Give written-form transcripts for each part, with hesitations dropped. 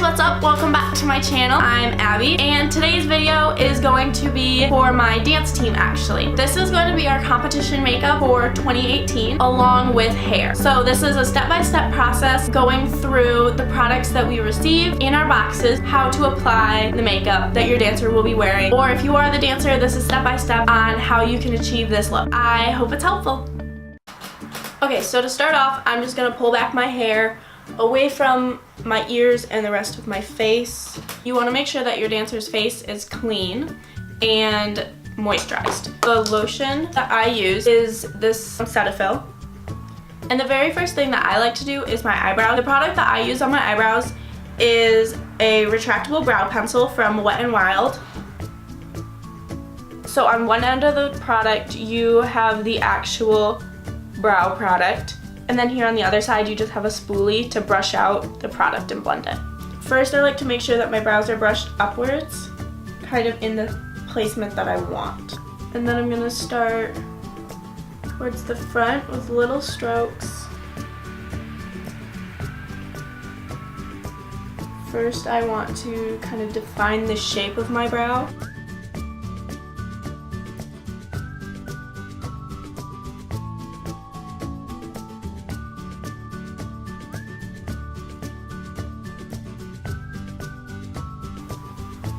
what's up? Welcome back to my channel. I'm Abby, and today's video is going to be for my dance team actually. This is going to be our competition makeup for 2018 along with hair. So this is a step-by-step process going through the products that we receive in our boxes, how to apply the makeup that your dancer will be wearing, or if you are the dancer, this is step-by-step on how you can achieve this look. I hope it's helpful. Okay, so to start off, I'm just gonna pull back my hair away from my ears and the rest of my face. You want to make sure that your dancer's face is clean and moisturized. The lotion that I use is this Cetaphil. And the very first thing that I like to do is my eyebrow. The product that I use on my eyebrows is a retractable brow pencil from Wet n Wild. So on one end of the product you have the actual brow product, and then here on the other side you just have a spoolie to brush out the product and blend it. First, I like to make sure that my brows are brushed upwards, kind of in the placement that I want. And then I'm gonna start towards the front with little strokes. First, I want to kind of define the shape of my brow.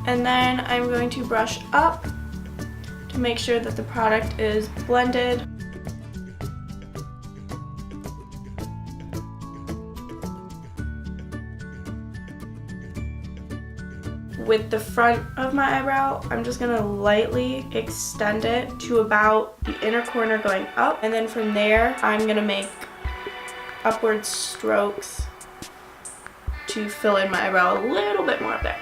And then I'm going to brush up to make sure that the product is blended. With the front of my eyebrow, I'm just gonna lightly extend it to about the inner corner going up, and then from there I'm gonna make upward strokes to fill in my eyebrow a little bit more up there.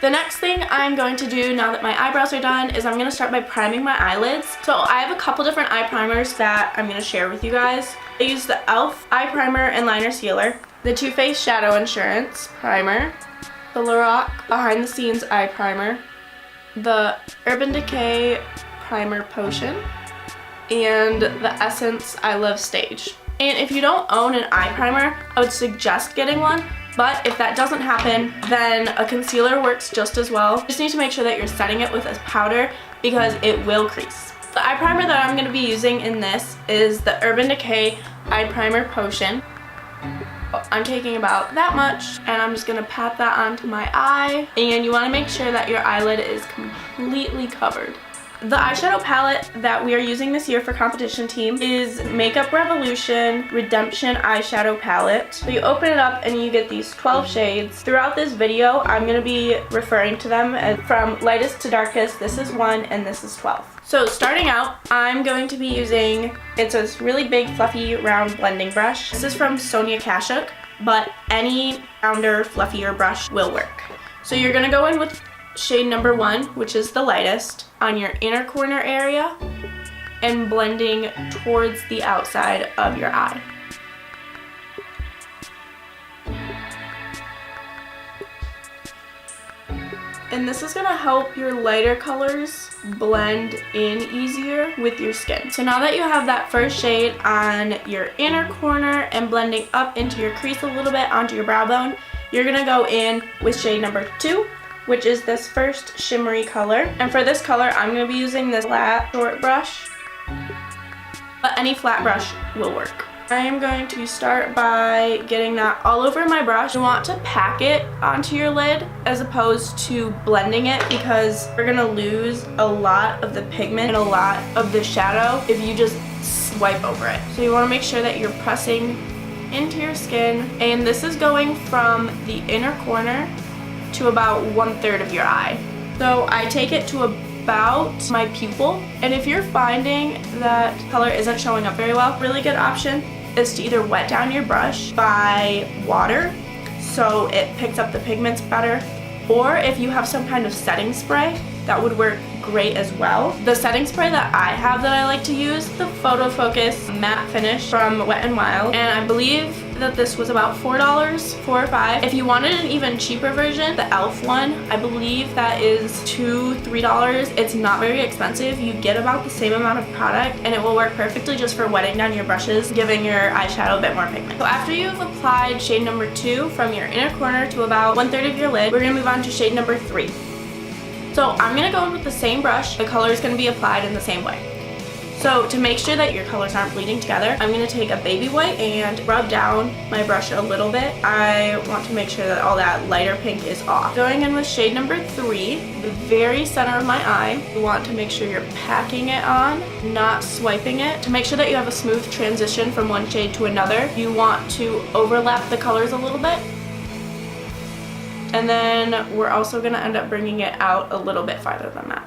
The next thing I'm going to do now that my eyebrows are done is I'm going to start by priming my eyelids. So I have a couple different eye primers that I'm going to share with you guys. I use the e.l.f. eye primer and liner sealer, the Too Faced Shadow Insurance primer, the Lorac behind the scenes eye primer, the Urban Decay primer potion, and the Essence I Love Stage. And if you don't own an eye primer, I would suggest getting one. But if that doesn't happen, then a concealer works just as well. You just need to make sure that you're setting it with a powder because it will crease. The eye primer that I'm going to be using in this is the Urban Decay Eye Primer Potion. I'm taking about that much and I'm just going to pat that onto my eye. And you want to make sure that your eyelid is completely covered. The eyeshadow palette that we are using this year for competition team is Makeup Revolution Redemption Eyeshadow Palette. So you open it up and you get these 12 shades. Throughout this video, I'm going to be referring to them as from lightest to darkest. This is 1 and this is 12. So starting out, I'm going to be using, it's a really big fluffy round blending brush. This is from Sonia Kashuk, but any rounder, fluffier brush will work. So you're going to go in with shade number 1, which is the lightest, on your inner corner area and blending towards the outside of your eye. And this is going to help your lighter colors blend in easier with your skin. So now that you have that first shade on your inner corner and blending up into your crease a little bit onto your brow bone, you're going to go in with shade number 2, which is this first shimmery color. And for this color, I'm going to be using this flat short brush, but any flat brush will work. I am going to start by getting that all over my brush. You want to pack it onto your lid as opposed to blending it because we're going to lose a lot of the pigment and a lot of the shadow if you just swipe over it. So you want to make sure that you're pressing into your skin, and this is going from the inner corner to about 1/3 of your eye. So I take it to about my pupil, and if you're finding that color isn't showing up very well, really good option is to either wet down your brush by water so it picks up the pigments better, or if you have some kind of setting spray, that would work great as well. The setting spray that I have that I like to use, the Photo Focus Matte Finish from Wet n Wild, and I believe that this was about $4, $4 or $5. If you wanted an even cheaper version, the e.l.f. one, I believe that is $2, $3. It's not very expensive. You get about the same amount of product and it will work perfectly just for wetting down your brushes, giving your eyeshadow a bit more pigment. So after you've applied shade number 2 from your inner corner to about 1/3 of your lid, we're gonna move on to shade number 3. So I'm gonna go in with the same brush. The color is gonna be applied in the same way. So to make sure that your colors aren't bleeding together, I'm going to take a baby white and rub down my brush a little bit. I want to make sure that all that lighter pink is off. Going in with shade number 3, the very center of my eye, you want to make sure you're packing it on, not swiping it. To make sure that you have a smooth transition from one shade to another, you want to overlap the colors a little bit. And then we're also going to end up bringing it out a little bit farther than that.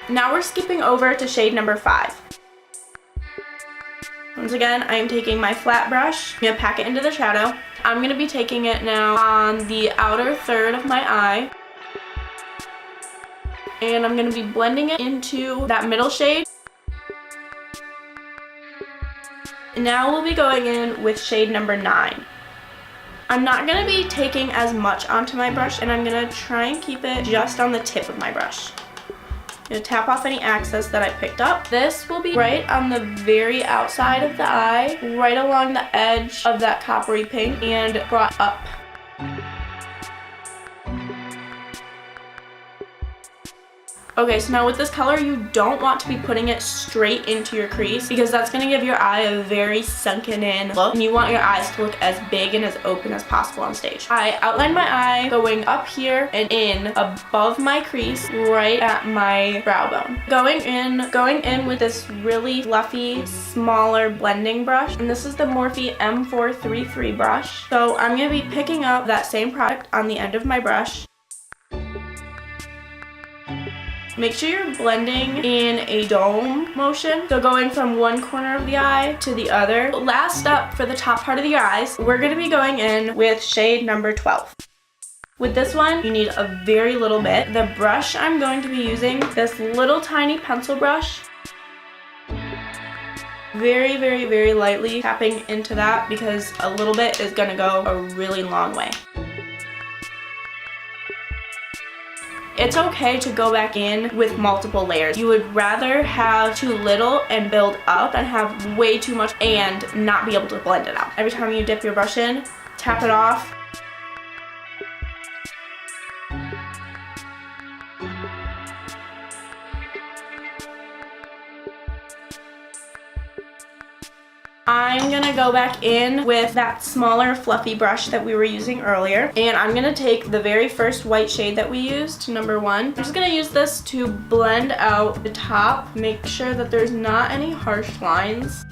Now we're skipping over to shade number 5. Once again, I am taking my flat brush. I'm going to pack it into the shadow. I'm going to be taking it now on the outer third of my eye. And I'm going to be blending it into that middle shade. Now we'll be going in with shade number 9. I'm not going to be taking as much onto my brush, and I'm going to try and keep it just on the tip of my brush. I'm going to tap off any excess that I picked up. This will be right on the very outside of the eye, right along the edge of that coppery pink, and brought up. Okay, so now with this color, you don't want to be putting it straight into your crease because that's going to give your eye a very sunken in look, and you want your eyes to look as big and as open as possible on stage. I outlined my eye going up here and in above my crease right at my brow bone. Going in with this really fluffy, smaller blending brush, and this is the Morphe M433 brush. So I'm going to be picking up that same product on the end of my brush. Make sure you're blending in a dome motion, so going from one corner of the eye to the other. Last up, for the top part of your eyes, we're going to be going in with shade number 12. With this one, you need a very little bit. The brush I'm going to be using, this little tiny pencil brush, very, very, very lightly tapping into that because a little bit is going to go a really long way. It's okay to go back in with multiple layers. You would rather have too little and build up than have way too much and not be able to blend it out. Every time you dip your brush in, tap it off. I'm gonna go back in with that smaller fluffy brush that we were using earlier, and I'm gonna take the very first white shade that we used, number 1. I'm just gonna use this to blend out the top, make sure that there's not any harsh lines.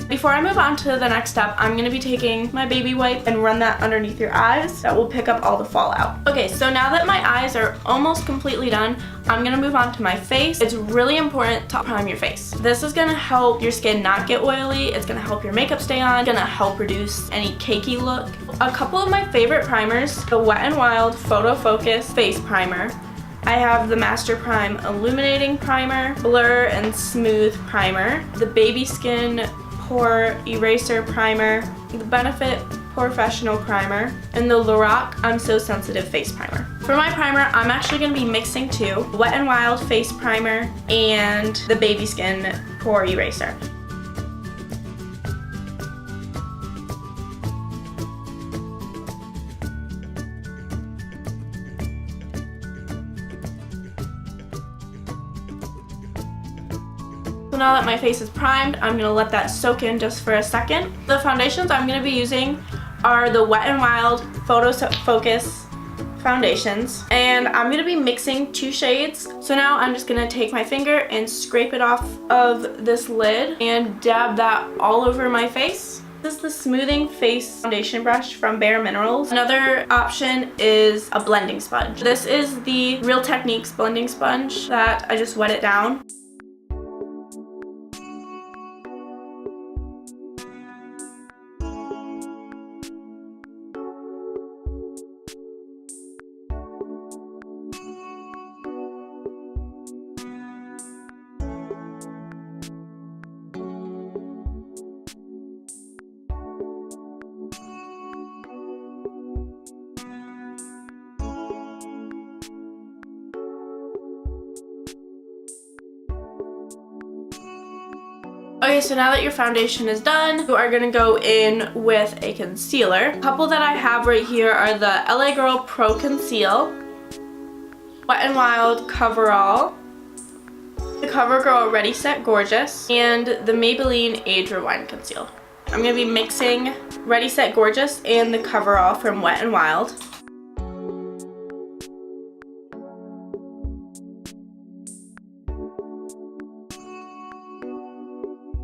Before I move on to the next step, I'm going to be taking my baby wipe and run that underneath your eyes. That will pick up all the fallout. Okay, so now that my eyes are almost completely done, I'm going to move on to my face. It's really important to prime your face. This is going to help your skin not get oily. It's going to help your makeup stay on. It's going to help reduce any cakey look. A couple of my favorite primers, the Wet n Wild Photo Focus Face Primer. I have the Master Prime Illuminating Primer, Blur and Smooth Primer, the Baby Skin Pore Eraser Primer, the Benefit Professional Primer, and the Lorac I'm So Sensitive Face Primer. For my primer, I'm actually going to be mixing two, Wet n Wild Face Primer and the Baby Skin Pore Eraser. So now that my face is primed, I'm going to let that soak in just for a second. The foundations I'm going to be using are the Wet n Wild Photo Focus foundations, and I'm going to be mixing two shades. So now I'm just going to take my finger and scrape it off of this lid and dab that all over my face. This is the Smoothing Face Foundation Brush from Bare Minerals. Another option is a blending sponge. This is the Real Techniques blending sponge that I just wet it down. Okay, so now that your foundation is done, you are gonna go in with a concealer. A couple that I have right here are the LA Girl Pro Conceal, Wet n Wild Coverall, the CoverGirl Ready Set Gorgeous, and the Maybelline Age Rewind Conceal. I'm going to be mixing Ready Set Gorgeous and the CoverAll from Wet n Wild.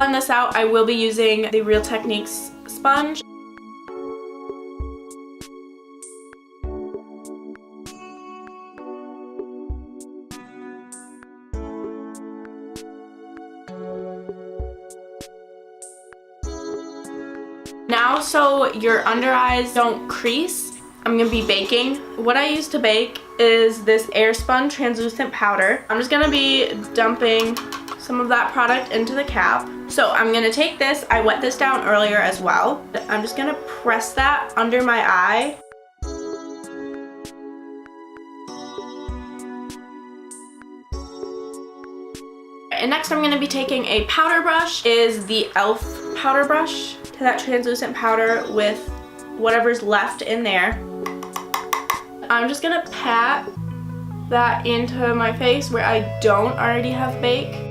On this out, I will be using the Real Techniques sponge. Now, so your under eyes don't crease, I'm going to be baking. What I use to bake is this Airspun translucent powder. I'm just going to be dumping some of that product into the cap. So I'm going to take this, I wet this down earlier as well. I'm just going to press that under my eye. And next I'm going to be taking a powder brush, is the e.l.f. powder brush, to that translucent powder with whatever's left in there. I'm just going to pat that into my face where I don't already have bake.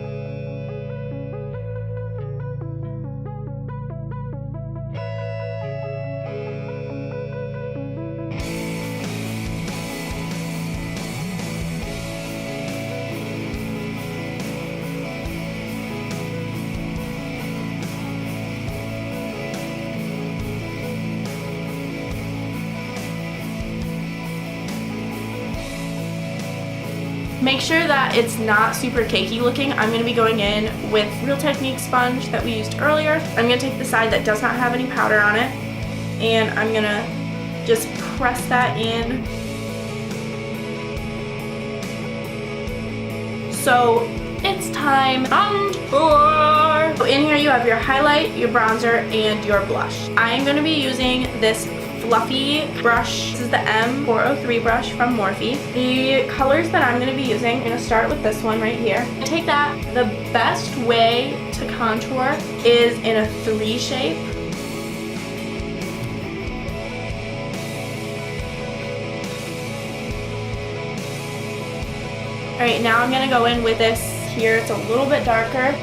Make sure that it's not super cakey looking. I'm going to be going in with Real Techniques sponge that we used earlier. I'm going to take the side that does not have any powder on it, and I'm going to just press that in. So it's time for... So in here you have your highlight, your bronzer, and your blush. I am going to be using this fluffy brush. This is the M403 brush from Morphe. The colors that I'm going to be using, I'm going to start with this one right here. I take that, the best way to contour is in a 3 shape. Alright, now I'm going to go in with this here. It's a little bit darker.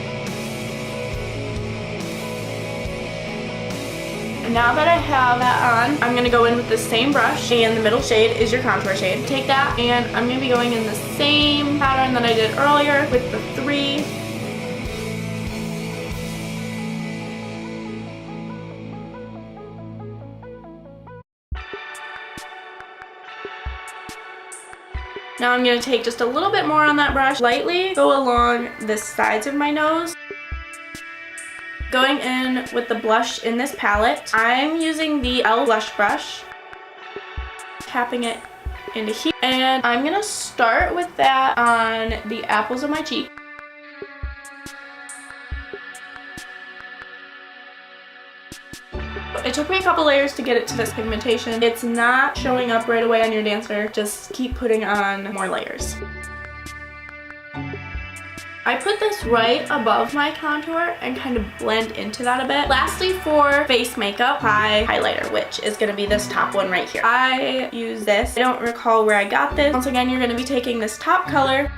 Now that I have that on, I'm going to go in with the same brush, and the middle shade is your contour shade. Take that, and I'm going to be going in the same pattern that I did earlier with the 3. Now I'm going to take just a little bit more on that brush, lightly go along the sides of my nose. Going in with the blush in this palette, I'm using the e.l.f. blush brush, tapping it into here, and I'm going to start with that on the apples of my cheek. It took me a couple layers to get it to this pigmentation. It's not showing up right away on your dancer, just keep putting on more layers. I put this right above my contour and kind of blend into that a bit. Lastly, for face makeup, apply highlighter, which is going to be this top one right here. I use this. I don't recall where I got this. Once again, you're going to be taking this top color.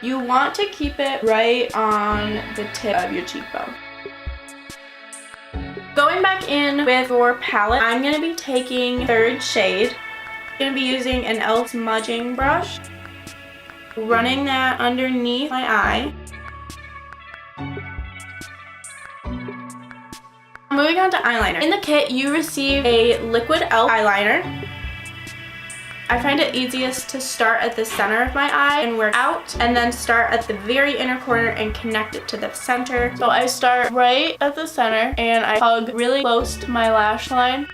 You want to keep it right on the tip of your cheekbone. Going back in with your palette, I'm going to be taking 3rd shade. I'm going to be using an e.l.f. smudging brush, running that underneath my eye. Moving on to eyeliner. In the kit, you receive a liquid e.l.f. eyeliner. I find it easiest to start at the center of my eye and work out, and then start at the very inner corner and connect it to the center. So I start right at the center and I hug really close to my lash line.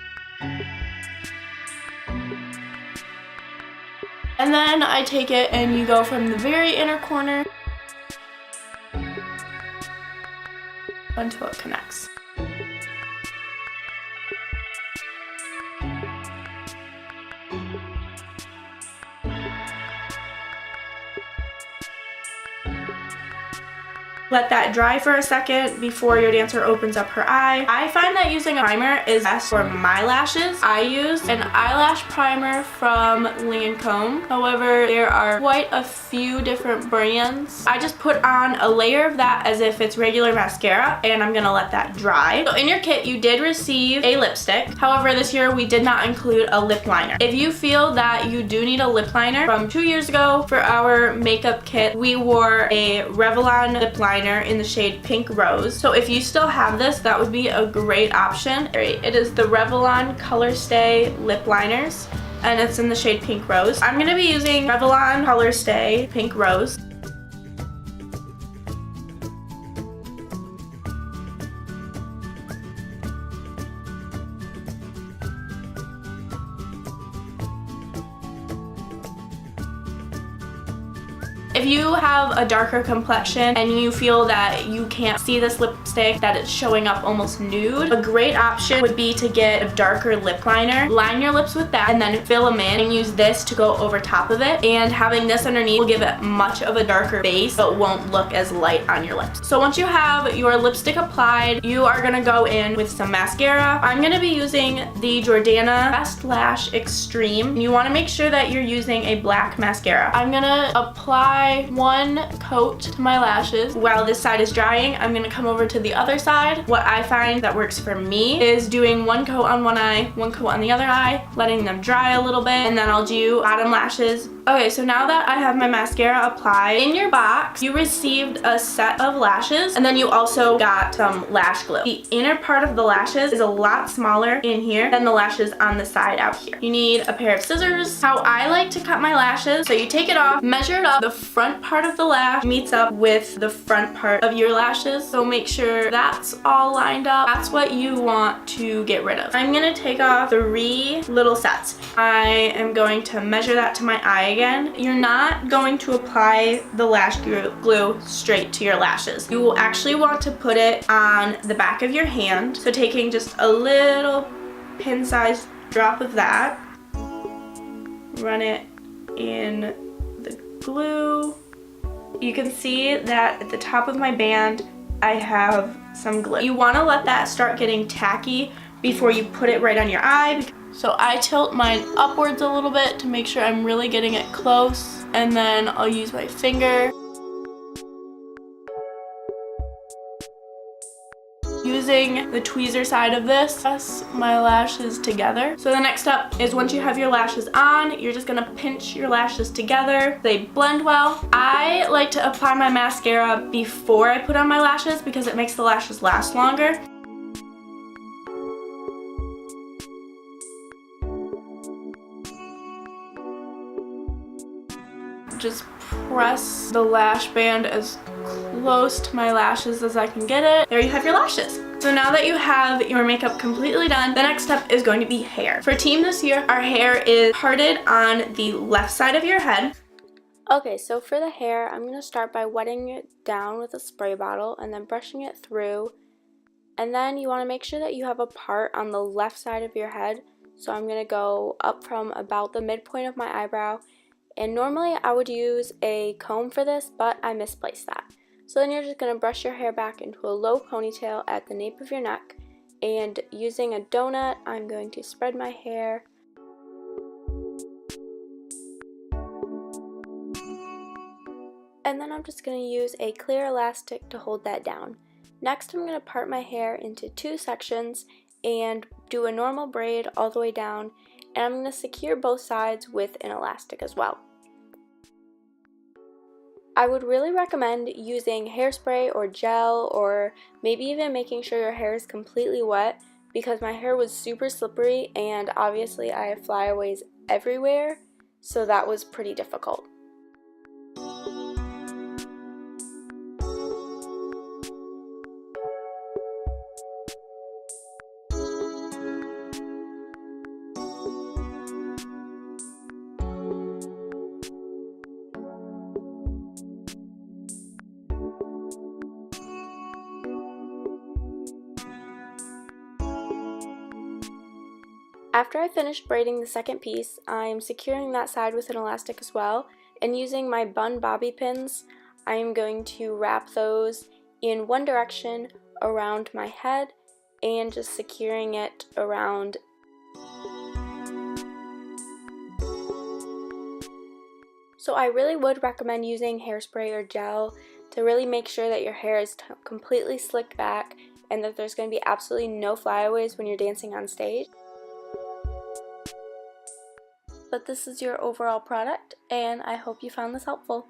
And then I take it and you go from the very inner corner until it connects. Let that dry for a second before your dancer opens up her eye. I find that using a primer is best for my lashes. I use an eyelash primer from Lancome. However, there are quite a few different brands. I just put on a layer of that as if it's regular mascara, and I'm gonna let that dry. So in your kit, you did receive a lipstick. However, this year we did not include a lip liner. If you feel that you do need a lip liner, from 2 years ago for our makeup kit, we wore a Revlon lip liner in the shade Pink Rose. So if you still have this, that would be a great option. It is the Revlon Color Stay lip liners, and it's in the shade Pink Rose. I'm gonna be using Revlon Color Stay Pink Rose. If you have a darker complexion and you feel that you can't see this lipstick, that it's showing up almost nude, a great option would be to get a darker lip liner, line your lips with that, and then fill them in and use this to go over top of it. And having this underneath will give it much of a darker base, but won't look as light on your lips. So once you have your lipstick applied, you are gonna go in with some mascara. I'm gonna be using the Jordana Best Lash Extreme. You wanna make sure that you're using a black mascara. I'm gonna apply one coat to my lashes. While this side is drying, I'm gonna come over to the other side. What I find that works for me is doing one coat on one eye, one coat on the other eye, letting them dry a little bit, and then I'll do bottom lashes. Okay, so now that I have my mascara applied, in your box, you received a set of lashes, and then you also got some lash glue. The inner part of the lashes is a lot smaller in here than the lashes on the side out here. You need a pair of scissors. How I like to cut my lashes, so you take it off, measure it up, the front part of the lash meets up with the front part of your lashes, so make sure that's all lined up. That's what you want to get rid of. I'm gonna take off 3 little sets. I am going to measure that to my eye again. You're not going to apply the lash glue straight to your lashes. You will actually want to put it on the back of your hand. So taking just a little pin-sized drop of that, run it in the glue. You can see that at the top of my band, I have some glue. You want to let that start getting tacky before you put it right on your eye. So I tilt mine upwards a little bit to make sure I'm really getting it close, and then I'll use my finger. Using the tweezer side of this, press my lashes together. So the next step is once you have your lashes on, you're just gonna pinch your lashes together. They blend well. I like to apply my mascara before I put on my lashes because it makes the lashes last longer. Just press the lash band as close to my lashes as I can get it. There you have your lashes. So now that you have your makeup completely done, the next step is going to be hair. For team this year, our hair is parted on the left side of your head. Okay, so for the hair, I'm going to start by wetting it down with a spray bottle and then brushing it through. And then you want to make sure that you have a part on the left side of your head. So I'm going to go up from about the midpoint of my eyebrow. And normally I would use a comb for this, but I misplaced that. So then you're just going to brush your hair back into a low ponytail at the nape of your neck. And using a donut, I'm going to spread my hair. And then I'm just going to use a clear elastic to hold that down. Next, I'm going to part my hair into 2 sections and do a normal braid all the way down. And I'm going to secure both sides with an elastic as well. I would really recommend using hairspray or gel, or maybe even making sure your hair is completely wet, because my hair was super slippery and obviously I have flyaways everywhere, so that was pretty difficult. After I finished braiding the second piece, I'm securing that side with an elastic as well, and using my bun bobby pins, I'm going to wrap those in one direction around my head and just securing it around. So I really would recommend using hairspray or gel to really make sure that your hair is completely slicked back and that there's going to be absolutely no flyaways when you're dancing on stage. But this is your overall product, and I hope you found this helpful.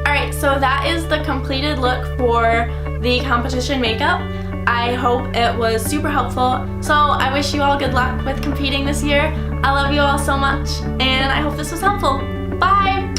Alright, so that is the completed look for the competition makeup. I hope it was super helpful. So I wish you all good luck with competing this year. I love you all so much, and I hope this was helpful. Bye!